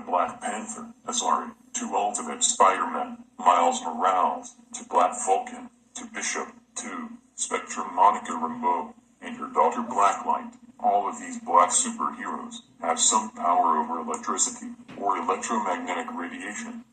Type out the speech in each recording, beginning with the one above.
Black Panther, to Ultimate Spider-Man, Miles Morales, to Black Vulcan, to Bishop, to Spectrum Monica Rambeau, and her daughter Blacklight. All of these black superheroes have some power over electricity or electromagnetic radiation.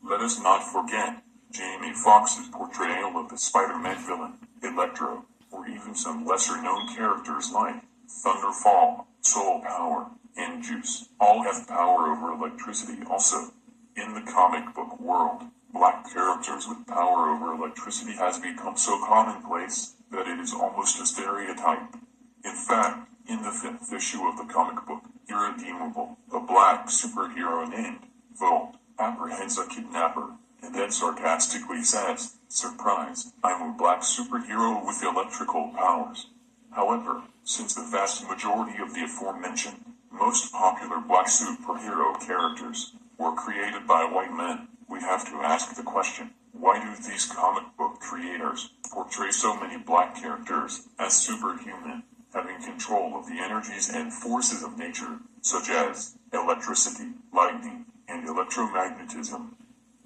Let us not forget Jamie Foxx's portrayal of the Spider-Man villain, Electro, or even some lesser-known characters like Thunderfall, Soul Power, and Juice. All have power over electricity also. In the comic book world, black characters with power over electricity has become so commonplace that it is almost a stereotype. In fact, in the 5th issue of the comic book, Irredeemable, a black superhero named Volt apprehends a kidnapper, and then sarcastically says, "Surprise, I'm a black superhero with electrical powers." However, since the vast majority of the aforementioned, most popular black superhero characters were created by white men, we have to ask the question, why do these comic book creators portray so many black characters as superhuman, having control of the energies and forces of nature, such as electricity, lightning, and electromagnetism?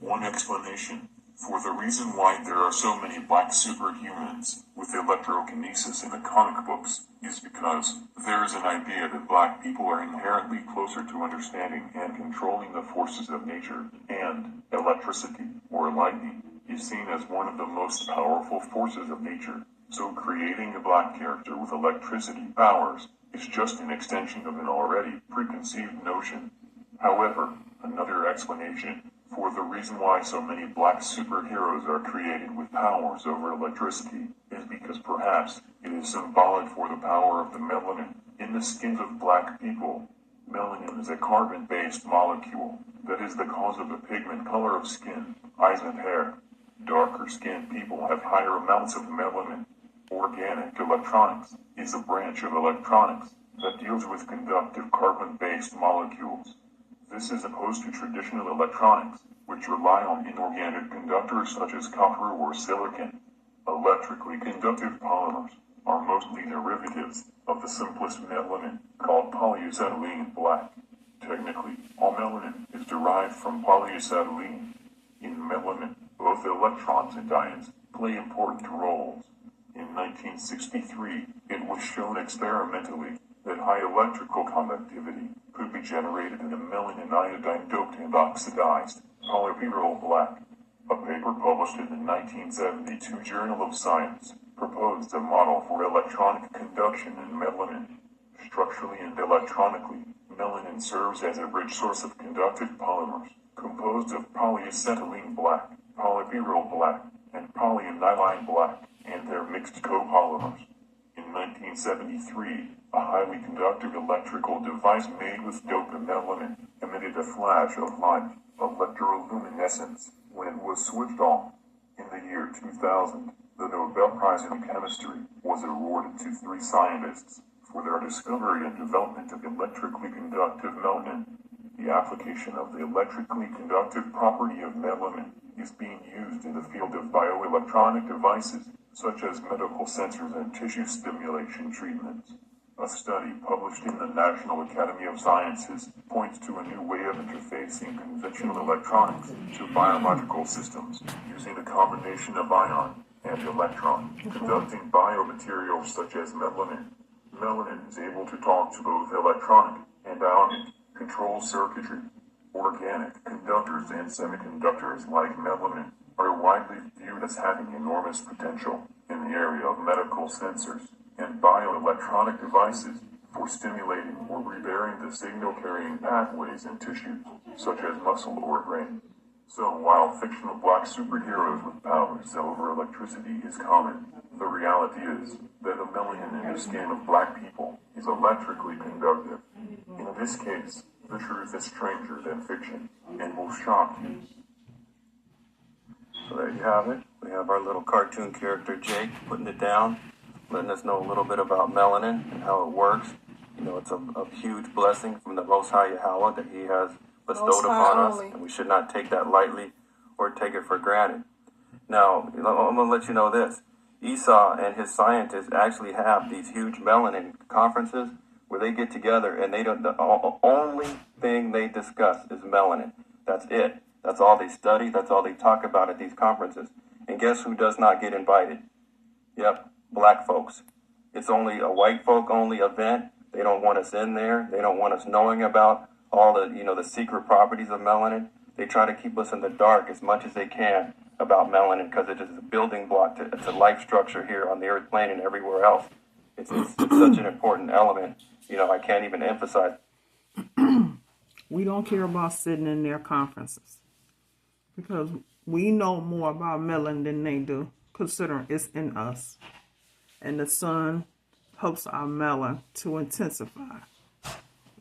One explanation for the reason why there are so many black superhumans with electrokinesis in the comic books is because there is an idea that black people are inherently closer to understanding and controlling the forces of nature, and electricity, or lightning, is seen as one of the most powerful forces of nature. So creating a black character with electricity powers is just an extension of an already preconceived notion. However, another explanation for the reason why so many black superheroes are created with powers over electricity is because perhaps it is symbolic for the power of the melanin in the skins of black people. Melanin is a carbon-based molecule that is the cause of the pigment color of skin, eyes, and hair. Darker-skinned people have higher amounts of melanin. Organic electronics is a branch of electronics that deals with conductive carbon-based molecules. This is opposed to traditional electronics, which rely on inorganic conductors such as copper or silicon. Electrically conductive polymers are mostly derivatives of the simplest melanin, called polyacetylene black. Technically, all melanin is derived from polyacetylene. In melanin, both electrons and ions play important roles. In 1963, it was shown experimentally that high electrical conductivity could be generated in a melanin iodine doped and oxidized polypyrrole black. A paper published in the 1972 Journal of Science proposed a model for electronic conduction in melanin. Structurally and electronically, melanin serves as a rich source of conductive polymers composed of polyacetylene black, polypyrrole black, and polyaniline black, and their mixed copolymers. In 1973, a highly conductive electrical device made with doped melanin emitted a flash of light, electroluminescence, when it was switched on. In the year 2000, the Nobel Prize in Chemistry was awarded to 3 scientists for their discovery and development of electrically conductive melanin. The application of the electrically conductive property of melanin is being used in the field of bioelectronic devices, such as medical sensors and tissue stimulation treatments. A study published in the National Academy of Sciences points to a new way of interfacing conventional electronics to biological systems using a combination of ion and electron conducting biomaterials such as melanin. Melanin is able to talk to both electronic and ionic control circuitry. Organic conductors and semiconductors like melanin are widely viewed as having enormous potential in the area of medical sensors and bioelectronic devices for stimulating or repairing the signal-carrying pathways in tissues, such as muscle or brain. So while fictional black superheroes with powers over electricity is common, the reality is that the melanin in the skin of black people is electrically conductive. In this case, the truth is stranger than fiction and will shock you. So there you have it. We have our little cartoon character Jake putting it down, letting us know a little bit about melanin and how it works. You know, it's a huge blessing from the Most High Yahweh that He has bestowed upon us, and we should not take that lightly or take it for granted. Now, I'm going to let you know this. Esau and his scientists actually have these huge melanin conferences where they get together and they don't, the only thing they discuss is melanin. That's it. That's all they study. That's all they talk about at these conferences. And guess who does not get invited? Yep, black folks. It's only a white folk only event. They don't want us in there. They don't want us knowing about all the, the secret properties of melanin. They try to keep us in the dark as much as they can about melanin because it is a building block to life structure here on the Earth plane and everywhere else. It's such an important element. I can't even emphasize. We don't care about sitting in their conferences because we know more about melanin than they do, considering it's in us. And the sun helps our melanin to intensify.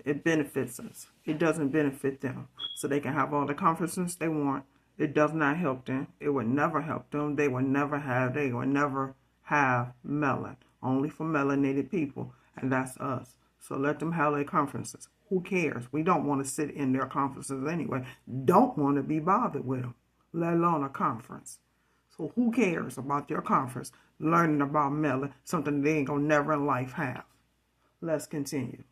It benefits us. It doesn't benefit them. So they can have all the conferences they want. It does not help them. It would never help them. They would never have melanin. Only for melanated people. And that's us. So let them have their conferences. Who cares? We don't want to sit in their conferences anyway. Don't want to be bothered with them, let alone a conference. So who cares about their conference, learning about melanin, something they ain't going to never in life have? Let's continue.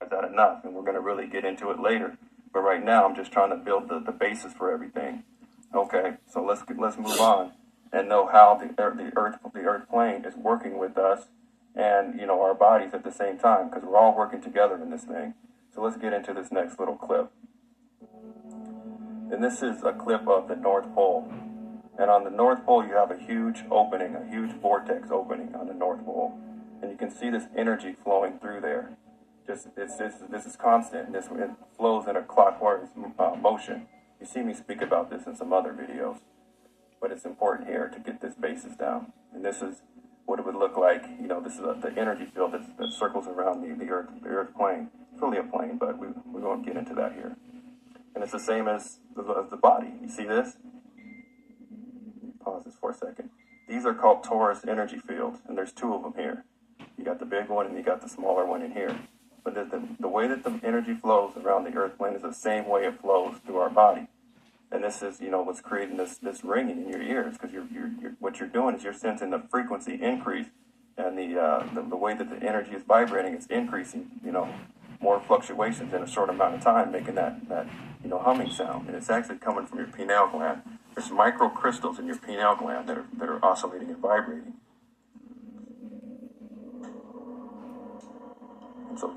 Is that enough? And we're going to really get into it later. But right now, I'm just trying to build the basis for everything. Okay, so let's move on and know how the Earth plane is working with us and our bodies at the same time, because we're all working together in this thing. So let's get into this next little clip. And this is a clip of the North Pole. And on the North Pole, you have a huge opening, a huge vortex opening on the North Pole. And you can see this energy flowing through there. This is constant. It flows in a clockwise motion. You see me speak about this in some other videos. But it's important here to get this basis down. And this is what it would look like. This is the energy field that circles around the Earth plane. It's really a plane, but we won't get into that here. And it's the same as the body. You see this? Pause this for a second. These are called torus energy fields, and there's two of them here. You got the big one and you got the smaller one in here. But the way that the energy flows around the Earth plane is the same way it flows through our body. And this is, what's creating this ringing in your ears, because what you're doing is you're sensing the frequency increase, and the way that the energy is vibrating, it's increasing, more fluctuations in a short amount of time, making that humming sound. And it's actually coming from your pineal gland. There's microcrystals in your pineal gland that are oscillating and vibrating. And so,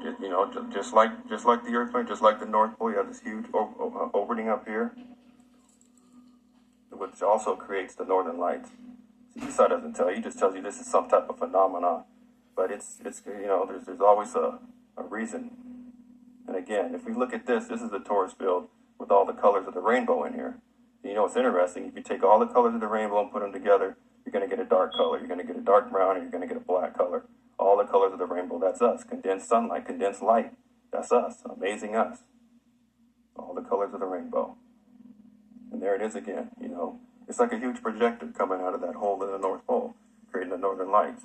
just like the Earth plane, just like the North Pole, you have this huge opening up here, which also creates the northern lights. See, Esau doesn't tell you; he just tells you this is some type of phenomenon. But it's there's always a reason. And again, if we look at this is the torus field with all the colors of the rainbow in here. And it's interesting. If you take all the colors of the rainbow and put them together, you're going to get a dark color. You're going to get a dark brown, and you're going to get a black color. All the colors of the rainbow, that's us. Condensed sunlight, condensed light, that's us. Amazing us. All the colors of the rainbow. And there it is again, It's like a huge projector coming out of that hole in the North Pole, creating the northern lights.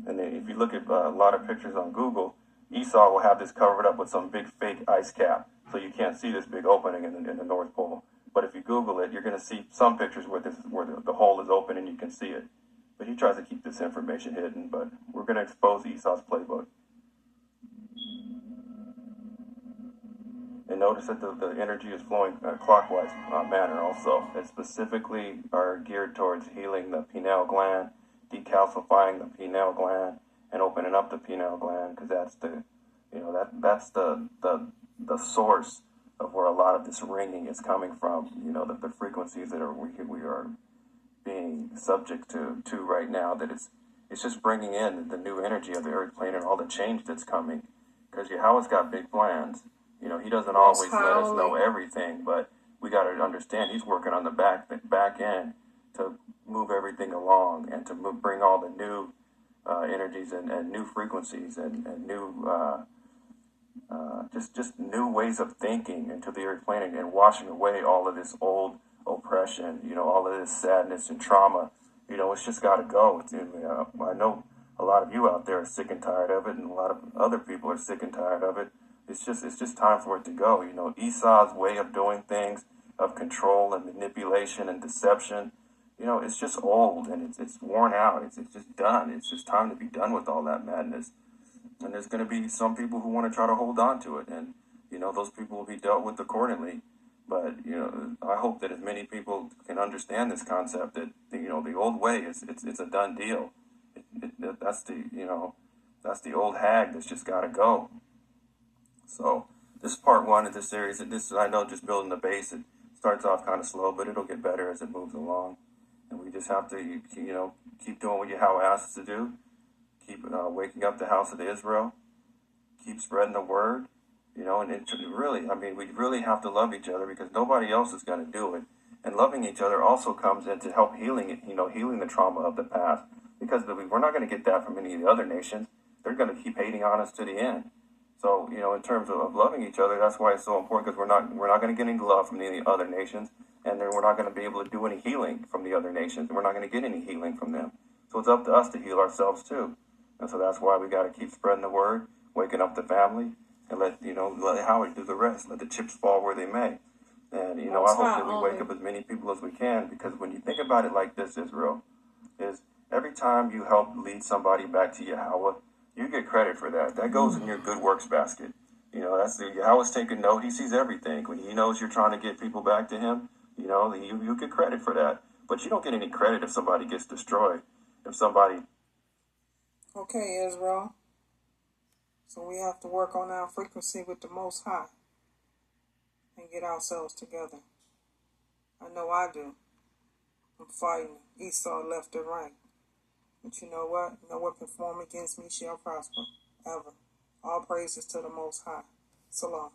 And then if you look at a lot of pictures on Google, Esau will have this covered up with some big fake ice cap, so you can't see this big opening in the North Pole. But if you Google it, you're going to see some pictures where the hole is open and you can see it. But he tries to keep this information hidden, but we're going to expose Esau's playbook. And notice that the energy is flowing clockwise manner also. It specifically are geared towards healing the pineal gland, decalcifying the pineal gland, and opening up the pineal gland, because that's the source of where a lot of this ringing is coming from. The frequencies that we are being subject to right now. That it's just bringing in the new energy of the Earth plane and all the change that's coming. Because Yahweh's got big plans. He doesn't always let us know everything, but we got to understand he's working on the back end to move everything along and to bring all the new energies and new frequencies and new just new ways of thinking into the Earth plane and washing away all of this old oppression, all of this sadness and trauma. It's just got to go. I know a lot of you out there are sick and tired of it, and a lot of other people are sick and tired of it. It's just time for it to go. Esau's way of doing things, of control and manipulation and deception, it's just old and it's worn out. It's just done. It's just time to be done with all that madness. And there's going to be some people who want to try to hold on to it, and those people will be dealt with accordingly. But I hope that as many people can understand this concept that the old way it's a done deal. That's the old hag that's just got to go. So this is part one of this series. This, I know, just building the base. It starts off kind of slow, but it'll get better as it moves along. And we just have to keep doing what Yahweh asks us to do. Keep waking up the house of Israel. Keep spreading the word. And we really have to love each other because nobody else is going to do it. And loving each other also comes into help healing it, healing the trauma of the past. Because we're not going to get that from any of the other nations. They're going to keep hating on us to the end. So, in terms of loving each other, that's why it's so important, because we're not going to get any love from any other nations, and then we're not going to be able to do any healing from the other nations, and we're not going to get any healing from them. So it's up to us to heal ourselves too. And so that's why we got to keep spreading the word, waking up the family, and let Howard do the rest. Let the chips fall where they may. And, I hope that we wake up as many people as we can, because when you think about it like this, Israel, is every time you help lead somebody back to Yahweh, you get credit for that. That goes in your good works basket. That's Yahweh's taking note. He sees everything. When he knows you're trying to get people back to him, you get credit for that. But you don't get any credit if somebody gets destroyed. If somebody... Okay, Israel. So we have to work on our frequency with the Most High and get ourselves together. I know I do. I'm fighting Esau left and right. But you know what? No weapon formed against me shall prosper, ever. All praises to the Most High. Salam.